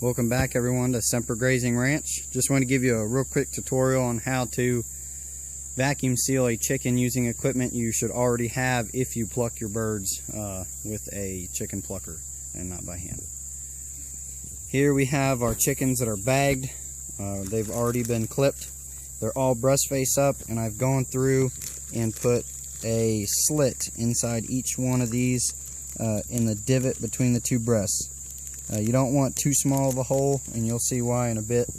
Welcome back everyone to Semper Grazing Ranch. Just want to give you a real quick tutorial on how to vacuum seal a chicken using equipment you should already have if you pluck your birds with a chicken plucker and not by hand. Here we have our chickens that are bagged. They've already been clipped. They're all breast face up, and I've gone through and put a slit inside each one of these in the divot between the two breasts. You don't want too small of a hole, and you'll see why in a bit.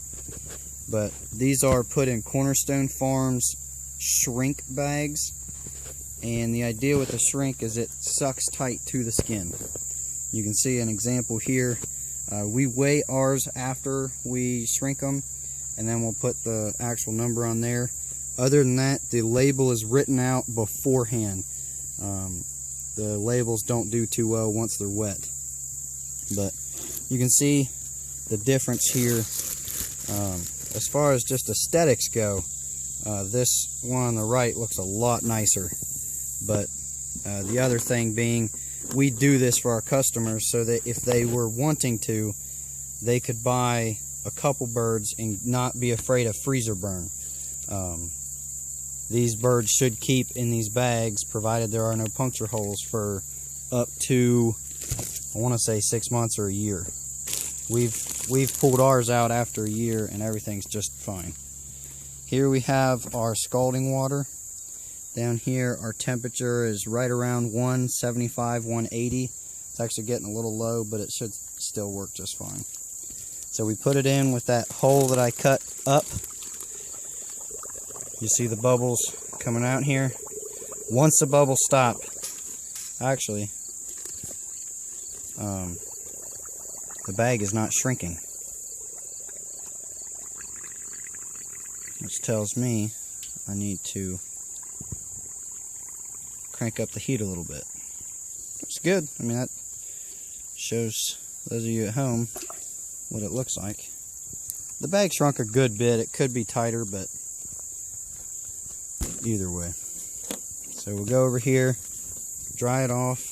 But these are put in Cornerstone Farms shrink bags, and the idea with the shrink is it sucks tight to the skin. You can see an example here. We weigh ours after we shrink them, and then we'll put the actual number on there. Other than that, the label is written out beforehand. The labels don't do too well once they're wet, but you can see the difference here. As far as just aesthetics go, this one on the right looks a lot nicer, but the other thing being, we do this for our customers so that if they were wanting to, they could buy a couple birds and not be afraid of freezer burn. These birds should keep in these bags, provided there are no puncture holes, for up to, I want to say, 6 months or a year. We've pulled ours out after a year and everything's just fine. Here we have our scalding water. Down here our temperature is right around 175, 180. It's actually getting a little low, but it should still work just fine. So we put it in with that hole that I cut up. You see the bubbles coming out here. Once the bubbles stop, actually, the bag is not shrinking, which tells me I need to crank up the heat a little bit. It's good. I mean, that shows those of you at home what it looks like. The bag shrunk a good bit. It could be tighter, but either way. So we'll go over here, dry it off,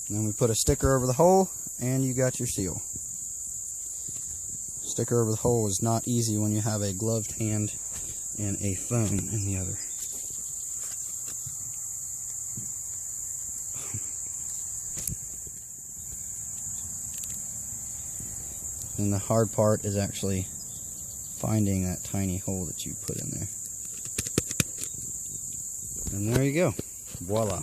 and then we put a sticker over the hole, and you got your seal. Sticker over the hole is not easy when you have a gloved hand and a phone in the other. And the hard part is actually finding that tiny hole that you put in there. And there you go. Voila.